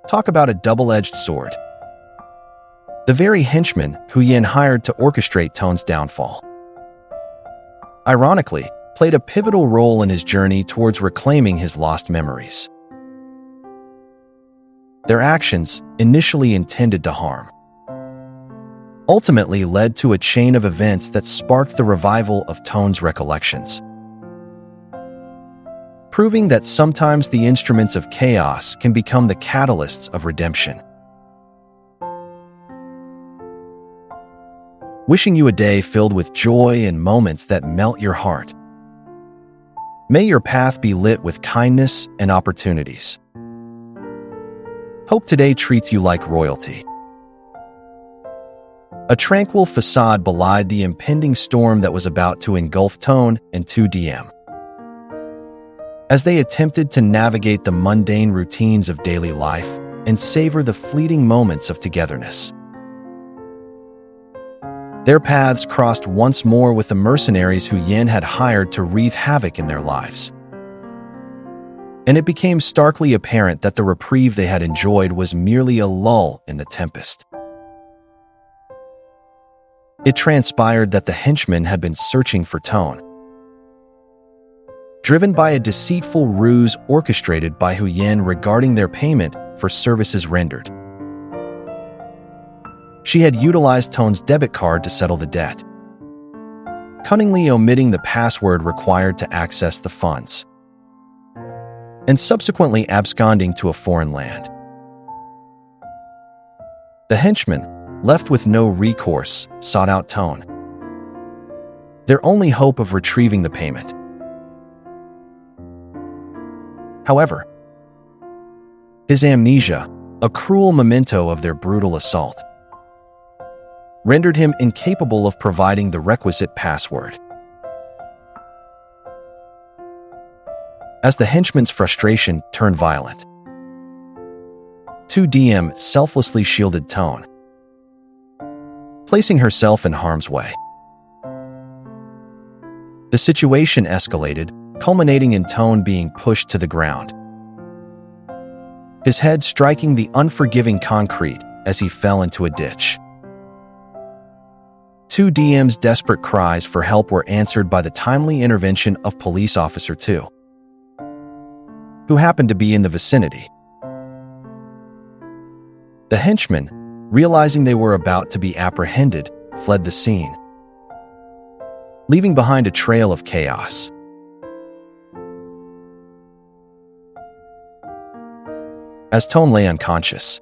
Talk about a double-edged sword. The very henchman Huyen hired to orchestrate Tone's downfall, ironically, played a pivotal role in his journey towards reclaiming his lost memories. Their actions, initially intended to harm, ultimately led to a chain of events that sparked the revival of Tone's recollections, proving that sometimes the instruments of chaos can become the catalysts of redemption. Wishing you a day filled with joy and moments that melt your heart. May your path be lit with kindness and opportunities. Hope today treats you like royalty. A tranquil facade belied the impending storm that was about to engulf Tone and Tu Diem, as they attempted to navigate the mundane routines of daily life and savor the fleeting moments of togetherness. Their paths crossed once more with the mercenaries Huyen had hired to wreak havoc in their lives. And it became starkly apparent that the reprieve they had enjoyed was merely a lull in the tempest. It transpired that the henchman had been searching for Tone, driven by a deceitful ruse orchestrated by Huyen regarding their payment for services rendered. She had utilized Tone's debit card to settle the debt, cunningly omitting the password required to access the funds, and subsequently absconding to a foreign land. The henchman, left with no recourse, sought out Tone, their only hope of retrieving the payment. However, his amnesia, a cruel memento of their brutal assault, rendered him incapable of providing the requisite password. As the henchman's frustration turned violent, Tu Diem selflessly shielded Tone, placing herself in harm's way. The situation escalated, culminating in Tone being pushed to the ground, his head striking the unforgiving concrete as he fell into a ditch. Tu Diem's desperate cries for help were answered by the timely intervention of Police Officer 2, who happened to be in the vicinity. The henchmen, realizing they were about to be apprehended, fled the scene, leaving behind a trail of chaos. As Tone lay unconscious,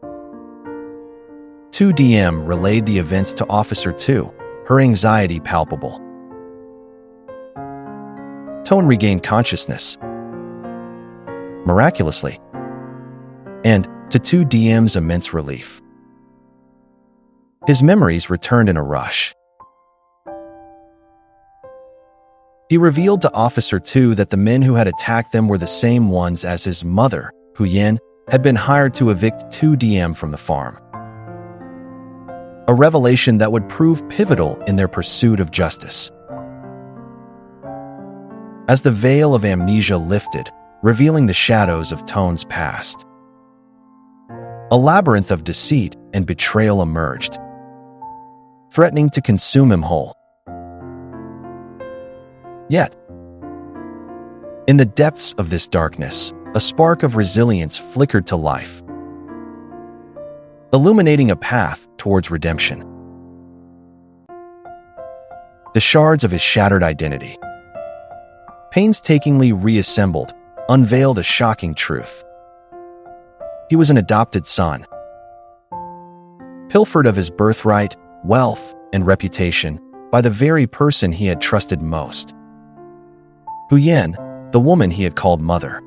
Tu Diem relayed the events to Officer 2, her anxiety palpable. Tone regained consciousness, miraculously, and, to Tu Diem's immense relief, his memories returned in a rush. He revealed to Officer 2 that the men who had attacked them were the same ones as his mother, Huyen, had been hired to evict Tu Diem from the farm. A revelation that would prove pivotal in their pursuit of justice. As the veil of amnesia lifted, revealing the shadows of Tone's past, a labyrinth of deceit and betrayal emerged, threatening to consume him whole. Yet, in the depths of this darkness, a spark of resilience flickered to life, illuminating a path towards redemption. The shards of his shattered identity, painstakingly reassembled, unveiled a shocking truth. He was an adopted son, pilfered of his birthright, wealth, and reputation by the very person he had trusted most, Huyen, the woman he had called mother.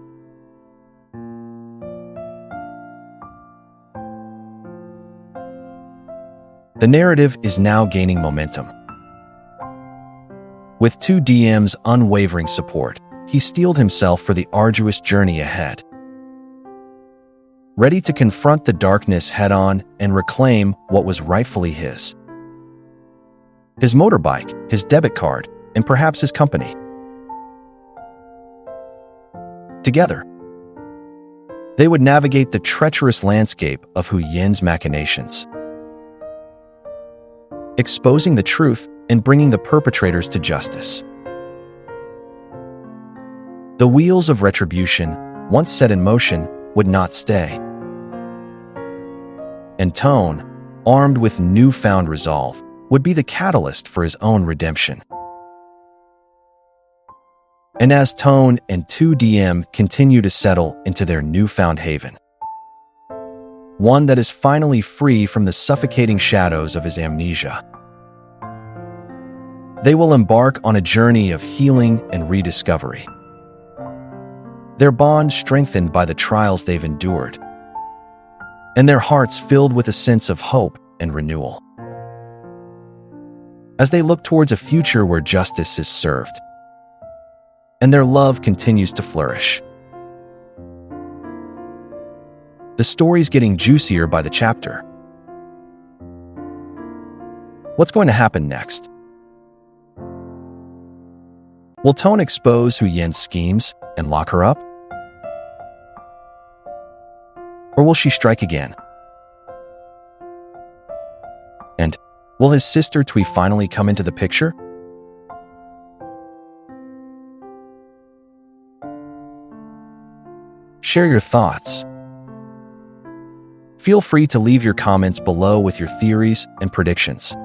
The narrative is now gaining momentum. With Tu Diem's unwavering support, he steeled himself for the arduous journey ahead, ready to confront the darkness head-on and reclaim what was rightfully his. His motorbike, his debit card, and perhaps his company. Together, They would navigate the treacherous landscape of Huyen's machinations, exposing the truth and bringing the perpetrators to justice. The wheels of retribution, once set in motion, would not stay. And Tone, armed with newfound resolve, would be the catalyst for his own redemption. And as Tone and Tu Diem continue to settle into their newfound haven, one that is finally free from the suffocating shadows of his amnesia, they will embark on a journey of healing and rediscovery. Their bond strengthened by the trials they've endured, and their hearts filled with a sense of hope and renewal, as they look towards a future where justice is served, and their love continues to flourish. The story's getting juicier by the chapter. What's going to happen next? Will Tone expose Huyen's schemes and lock her up? Or will she strike again? And will his sister Tui finally come into the picture? Share your thoughts. Feel free to leave your comments below with your theories and predictions.